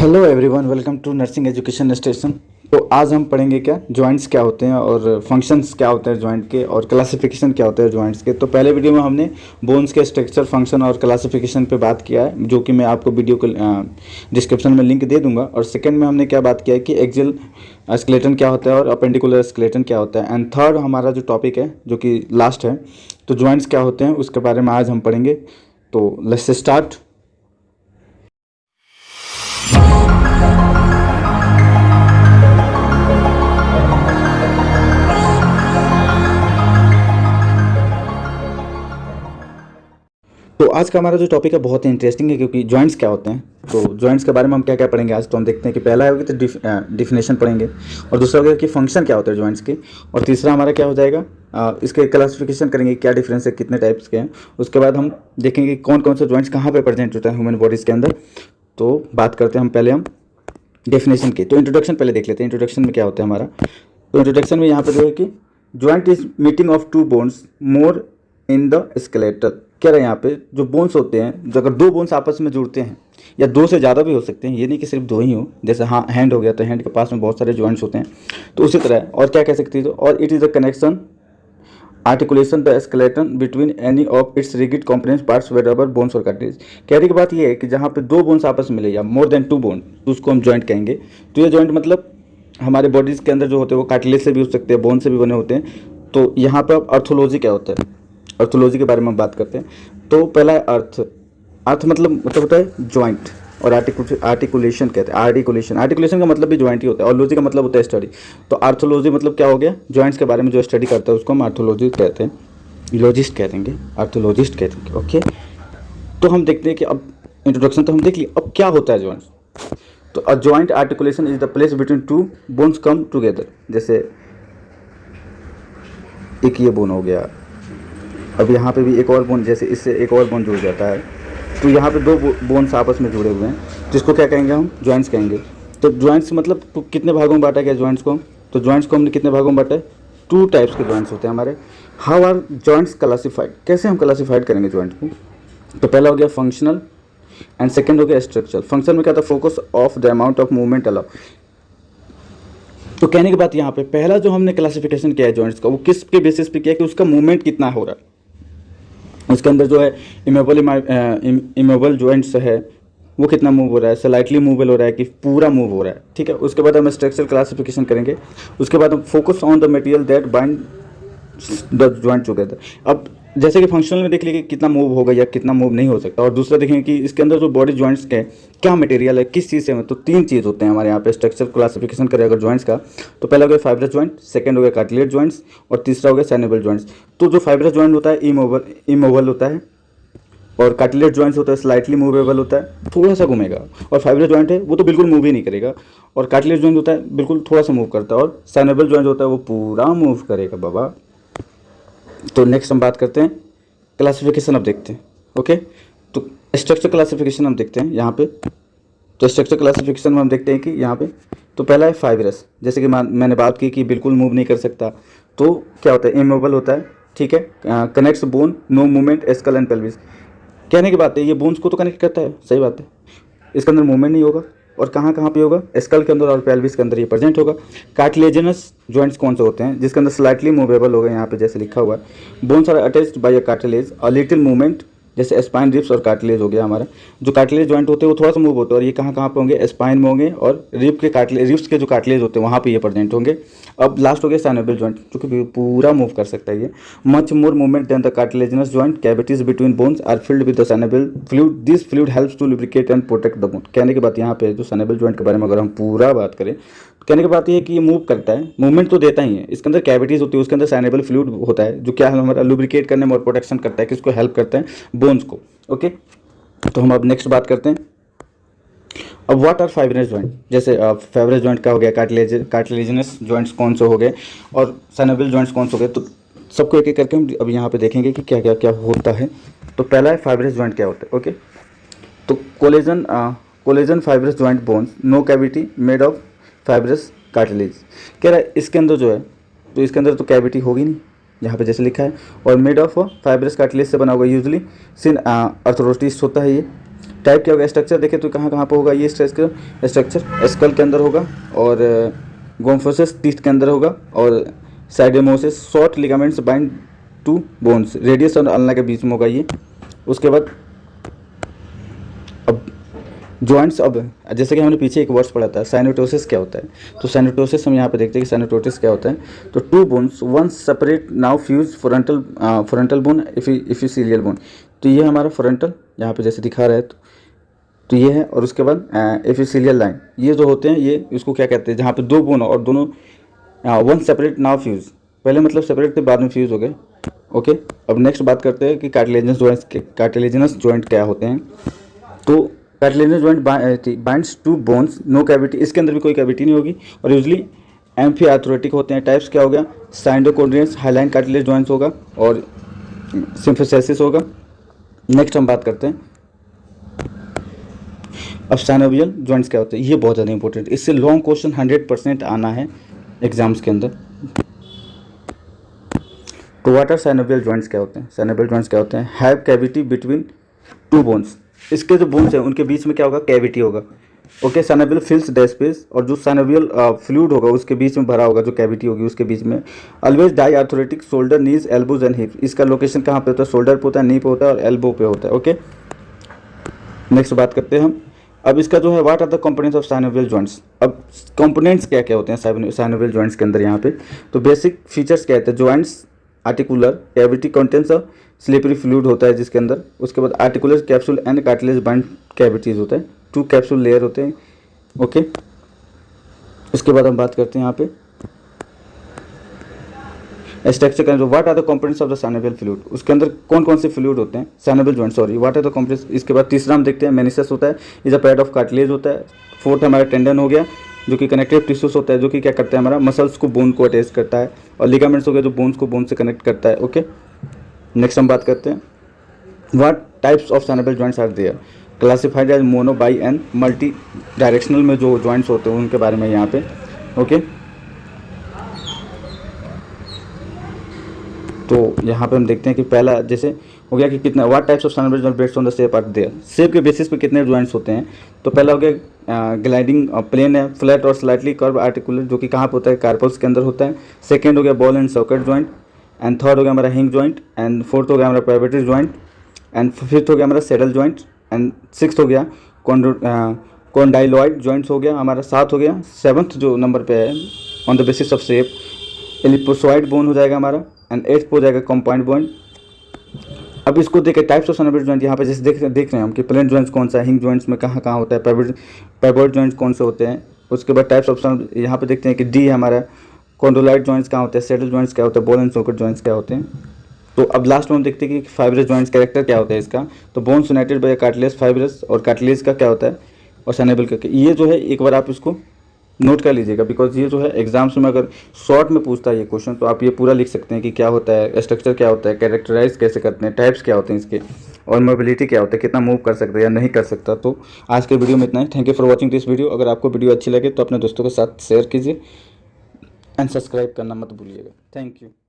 Hello everyone, welcome to nursing education station. तो आज हम पढ़ेंगे क्या जॉइंट्स क्या होते हैं और फंक्शंस क्या होते हैं जॉइंट के और क्लासिफिकेशन क्या होते हैं जॉइंट्स के। तो पहले वीडियो में हमने बोन्स के स्ट्रक्चर, फंक्शन और क्लासिफिकेशन पे बात किया है, जो कि मैं आपको वीडियो को डिस्क्रिप्शन में लिंक दे दूंगा। और सेकंड में हमने क्या बात किया है कि एक्सियल स्केलेटन क्या होता है और अपेंडिकुलर स्केलेटन क्या होता है। एंड थर्ड हमारा जो टॉपिक है, जो कि लास्ट है, तो जॉइंट्स क्या होते हैं उसके बारे में आज हम पढ़ेंगे। तो लेट्स स्टार्ट। तो आज का हमारा जो टॉपिक है बहुत ही इंटरेस्टिंग है, क्योंकि जॉइंट्स क्या होते हैं। तो जॉइंट्स के बारे में हम क्या क्या पढ़ेंगे आज। तो हम देखते हैं कि पहला होगा तो डिफिनेशन पढ़ेंगे, और दूसरा होगा कि फंक्शन क्या होता है जॉइंट्स के, और तीसरा हमारा क्या हो जाएगा इसके क्लासिफिकेशन करेंगे, क्या डिफरेंस है, कितने टाइप्स के हैं। उसके बाद हम देखेंगे कौन कौन से जॉइंट्स कहाँ पे प्रेजेंट होता है ह्यूमन बॉडीज़ के अंदर। तो बात करते हैं हम डेफिनेशन की। तो इंट्रोडक्शन पहले देख लेते हैं, इंट्रोडक्शन में क्या होता है हमारा। तो इंट्रोडक्शन में यहाँ पर जो है कि joint is meeting of two bones more in the skeletal. कह रहे हैं यहाँ पे जो बोन्स होते हैं, जो अगर दो बोन्स आपस में जुड़ते हैं या दो से ज़्यादा भी हो सकते हैं, ये नहीं कि सिर्फ दो ही हो। जैसे हाँ हैंड हो गया तो हैंड के पास में बहुत सारे जॉइंट्स होते हैं, तो उसी तरह और क्या कह सकते हैं। और it is a connection articulation the skeleton between any of its rigid component parts where rubber bones और कार्टिलेज। कहने की बात ये है कि जहाँ पे दो बोन्स आपस में मिले या मोर देन टू बोन, तो उसको हम जॉइंट कहेंगे। तो ये जॉइंट मतलब हमारे बॉडीज़ के अंदर जो होते हैं वो कार्टिलेज से भी हो सकते हैं, बोन से भी बने होते हैं। तो यहाँ पर अर्थोलॉजी क्या होता है, अर्थोलॉजी के बारे में हम बात करते हैं। तो पहला है अर्थ। अर्थ मतलब होता है जॉइंट, और आर्टिकुलेशन कहते हैं आर्टिकुलेशन। आर्टिकुलेशन का मतलब भी जॉइंट ही होता है, और लॉजी का मतलब होता है स्टडी। तो आर्थोलॉजी मतलब क्या हो गया, जॉइंट्स के बारे में जो स्टडी करता है उसको हम आर्थोलॉजी कहते हैं, लॉजिस्ट कह देंगे, आर्थोलॉजिस्ट कह देंगे। ओके, तो हम देखते हैं कि अब इंट्रोडक्शन तो हम देख लिए, अब क्या होता है जॉइंट्स। तो a joint articulation is the place between two bones come together. जैसे एक ये बोन हो गया, अब यहाँ पे भी एक और बोन, जैसे इससे एक और बोन जुड़ जाता है, तो यहाँ पे दो बोन्स आपस में जुड़े हुए हैं, जिसको क्या कहेंगे हम, जॉइंट्स कहेंगे। तो जॉइंट्स मतलब तो कितने भागों में बांटा गया जॉइंट्स को। तो जॉइंट्स को हमने कितने भागों में बांटा है, टू टाइप्स के जॉइंट्स होते हैं हमारे। हाउ आर जॉइंट्स क्लासिफाइड, कैसे हम क्लासिफाइड करेंगे जॉइंट को। तो पहला हो गया फंक्शनल एंड सेकेंड हो गया स्ट्रक्चरल। फंक्शन में क्या था, focus of the amount of movement allow. तो कहने की बात यहाँ पे पहला जो हमने क्लासिफिकेशन किया है जॉइंट्स का, वो किस के बेसिस पे किया कि उसका मूवमेंट कितना हो रहा है। उसके अंदर जो है इमोबल जॉइंट्स है वो कितना मूव हो रहा है, स्लाइटली मूवेबल हो रहा है कि पूरा मूव हो रहा है। ठीक है, उसके बाद हम स्ट्रक्चरल क्लासिफिकेशन करेंगे। उसके बाद हम focus on the material that bind the joint together. अब जैसे कि फंक्शनल में देख लीजिए कितना मूव होगा या कितना मूव नहीं हो सकता, और दूसरा देखेंगे कि इसके अंदर जो बॉडी जॉइंट्स के क्या मटेरियल है, किस चीज़ से। तो तीन चीज़ होते हैं हमारे यहाँ पे स्ट्रक्चर क्लासिफिकेशन करें अगर जॉइंट्स का। तो पहला हो गया फाइब्रस जॉइंट, सेकंड हो गया कार्टिलेज जॉइंट्स, और तीसरा हो गया सैनेबल जॉइंट्स। तो जो फाइब्रस जॉइंट होता है इमोबल होता है, और कार्टिलेज जॉइंट्स होता है स्लाइटली मूवेबल होता है, थोड़ा सा घूमेगा। और फाइब्रस जॉइंट है वो तो बिल्कुल मूव ही नहीं करेगा, और कार्टिलेज जॉइंट होता है बिल्कुल थोड़ा सा मूव करता है, और सैनेबल जॉइंट होता है वो पूरा मूव करेगा बाबा। तो नेक्स्ट हम बात करते हैं क्लासिफिकेशन, अब देखते हैं। ओके, तो स्ट्रक्चर क्लासिफिकेशन हम देखते हैं यहाँ पे। तो स्ट्रक्चर क्लासिफिकेशन में हम देखते हैं कि यहाँ पे तो पहला है फाइब्रस। जैसे कि मैंने बात की कि बिल्कुल मूव नहीं कर सकता, तो क्या होता है, इमोबल होता है। ठीक है, connects bone, no movement, skull and pelvis. कहने की बात है ये बोन्स को तो कनेक्ट करता है, सही बात है, इसके अंदर मूवमेंट नहीं होगा। और कहाँ कहाँ पे होगा, स्कल के अंदर और पेल्विस के अंदर ये प्रेजेंट होगा। कार्टिलेजिनस जॉइंट्स कौन से होते हैं, जिसके अंदर स्लाइटली मूवेबल होगा, यहाँ पे जैसे लिखा हुआ है। Bones are attached by a cartilage, a little movement, जैसे स्पाइन, रिब्स और कार्टिलेज हो गया हमारा। जो कार्टिलेज जॉइंट होते हैं वो थोड़ा सा मूव होता है, और ये कहाँ कहाँ पे होंगे, स्पाइन में होंगे, और रिब्स के जो कार्टिलेज होते हैं वहाँ पे ये प्रेजेंट होंगे। अब लास्ट हो गया सैनेबल जॉइंट, जो कि पूरा मूव कर सकता है ये। Much more movement than the cartilaginous joint, cavities between bones are filled with the synovial fluid, this fluid helps to lubricate and protect the bone. कहने की बात यहाँ पे जो सैनेबल जॉइंट के बारे में अगर हम पूरा बात करें, तो कहने की बात ये है कि ये मूव करता है, मूवमेंट तो देता ही है। इसके अंदर कैविटीज होती है, उसके अंदर सैनेबल फ्लूइड होता है, जो क्या है हमारा लुब्रिकेट करने में और प्रोटेक्शन करता है, किसको हेल्प करता है, बोन्स को। ओके, तो हम अब नेक्स्ट बात करते हैं। अब व्हाट आर फाइब्रस जॉइंट, जैसे फाइब्रस जॉइंट का हो गया, कार्टिलेजिनस जॉइंट्स कौन से हो गए, और सैनेबल जॉइंट्स कौन से हो गए। तो सबको एक एक करके हम अब यहाँ पे देखेंगे कि क्या क्या क्या होता है। तो पहला है फाइब्रस जॉइंट क्या होता है। ओके, तो collagen fibrous joint bones, no cavity, made of fibrous cartilage. कह रहा है इसके अंदर जो है, तो इसके अंदर तो कैविटी होगी नहीं, यहाँ पे जैसे लिखा है, और मेड ऑफ फाइब्रस कार्टिलेज से बना हुआ, यूजली सिन अर्थरोस्टिस होता है ये। टाइप क्या होगा, स्ट्रक्चर देखें तो कहाँ कहाँ पे होगा ये स्ट्रक्चर स्कल के अंदर होगा, और गोम्फोसिस टीथ के अंदर होगा, और syndesmosis short ligaments bind two bones, radius और अल्ना के बीच में होगा ये। उसके बाद अब जॉइंट्स, अब जैसे कि हमने पीछे एक वर्ड्स पढ़ा था साइनोटोसिस क्या होता है, तो साइनोटोसिस हम यहाँ पे देखते हैं कि साइनोटोसिस क्या होता है। तो two bones one separate now fuse frontal bone epiphyseal bone, तो ये हमारा फ्रंटल यहाँ पे जैसे दिखा रहा है, तो ये है, और उसके बाद एफिसीलियल लाइन, ये जो होते हैं ये इसको क्या कहते हैं, जहाँ पे दो बोन और दोनों वन सेपरेट नाउ फ्यूज, पहले मतलब सेपरेट थे बाद में फ्यूज हो गए। ओके, अब नेक्स्ट बात करते हैं कि कार्टिलेजिनस जॉइंट क्या होते हैं। तो cartilaginous joint binds to bones, no cavity, इसके अंदर भी कोई कैविटी नहीं होगी, और यूजली एम्फीआर्थोरेटिक होते हैं। टाइप्स क्या हो गया, साइनोकोन्ड्रियस हाइलाइन कार्टिलेज जॉइंट्स होगा, और सिम्फोसिस होगा। नेक्स्ट हम बात करते हैं अब साइनोवियल जॉइंट्स क्या होते हैं, ये बहुत ज़्यादा इंपॉर्टेंट, इससे लॉन्ग क्वेश्चन 100% आना है एग्जाम्स के अंदर। तो व्हाट आर साइनोवियल जॉइंट्स क्या होते हैं, साइनोवियल जॉइंट्स क्या होते हैं, have cavity between two bones, इसके जो बोन्स हैं उनके बीच में क्या होगा, कैविटी होगा। ओके, साइनोवियल फिल्स द स्पेस, और जो साइनोवियल फ्लूइड होगा उसके बीच में भरा होगा, जो कैविटी होगी उसके बीच में। Always diarthrotic shoulder knees elbows and hip, इसका लोकेशन कहाँ पे होता है, शोल्डर पे होता है, नी पे होता है, और एल्बो पे होता है। ओके, नेक्स्ट बात करते हैं हम अब इसका जो है what are the components of synovial joints. अब कंपोनेंट्स क्या क्या होते हैं साइनोवियल जॉइंट्स के अंदर यहाँ पे, तो बेसिक फीचर्स क्या होते हैं, joints articular cavity contents of slippery fluid होता है जिसके अंदर। उसके बाद articular capsule and cartilage bind cavities होता है, 2 कैप्सूल लेयर होते हैं। ओके, उसके बाद हम बात करते हैं यहाँ पे स्ट्रक्चर का, जो what are the components of the synovial fluid, उसके अंदर कौन कौन से फ्लूइड होते हैं, synovial joint sorry, what are the components. इसके बाद तीसरा हम देखते हैं मेनिसस होता है, is a pad of cartilage होता है। फोर्थ हमारा टेंडन हो गया जो कि कनेक्टिव टिश्यूज होता है, जो कि क्या करता है हमारा मसल्स को बोन को अटैच करता है, और लिगामेंट्स हो गया जो बोन्स को बोन से कनेक्ट करता है। ओके, नेक्स्ट हम बात करते हैं what types of synovial joints are there, classified as mono bi and multi directional में जो जॉइंट्स होते हैं उनके बारे में यहाँ पे। ओके, तो यहाँ पे हम देखते हैं कि पहला जैसे हो गया कि कितना what types of synovial joint based on the shape are there, shape के बेसिस पे कितने जॉइंट्स होते हैं। तो पहला हो गया ग्लाइडिंग प्लेन है, फ्लैट और स्लाइटली कर्व आर्टिकुलर, जो कि कहाँ पे होता है, कार्पल्स के अंदर होता है। सेकंड हो गया ball and socket joint, and third हो गया हमारा हिंग जॉइंट, एंड फोर्थ हो गया हमारा पाइवोटरी जॉइंट, एंड फिफ्थ हो गया हमारा सैडल जॉइंट, एंड सिक्स्थ हो गया कॉन्डाइलॉइड जॉइंट्स हो गया हमारा, 7 हो गया। सेवन्थ जो नंबर पे है on the basis of shape ellipsoid bone हो जाएगा हमारा, एंड 8th हो जाएगा कंपाउंड बोन। अब इसको देखें टाइप्स ऑफ साइनोवियल जॉइंट, यहाँ पे जैसे देख रहे हैं हम कि प्लेन जॉइंट्स कौन सा है, हिंग जॉइंट्स में कहाँ कहाँ होता है, पाइवोट जॉइंट्स कौन से होते हैं। उसके बाद टाइप्स ऑफ यहाँ पे देखते हैं कि डी हमारा कॉन्डोलाइड जॉइंट्स कहाँ होते हैं, सैडल जॉइंट्स क्या होते हैं, बॉल एंड सॉकेट जॉइंट्स क्या होते हैं। तो अब लास्ट में हम देखते हैं कि फाइब्रस जॉइंट्स कैरेक्टर क्या होता है इसका, तो bones united by cartilage fibrous, और कार्टिलेज का क्या होता है, और साइनोवियल का। ये जो है एक बार आप इसको नोट कर लीजिएगा, बिकॉज ये जो है एग्जाम्स में अगर शॉर्ट में पूछता है ये क्वेश्चन, तो आप ये पूरा लिख सकते हैं कि क्या होता है, स्ट्रक्चर क्या होता है, कैरेक्टराइज कैसे करते हैं, टाइप्स क्या होते हैं इसके, और मोबिलिटी क्या होता है, कितना मूव कर सकता है या नहीं कर सकता। तो आज के वीडियो में इतना ही। Thank you for watching this video. अगर आपको वीडियो अच्छी लगे तो अपने दोस्तों के साथ शेयर कीजिए, एंड सब्सक्राइब करना मत भूलिएगा। Thank you.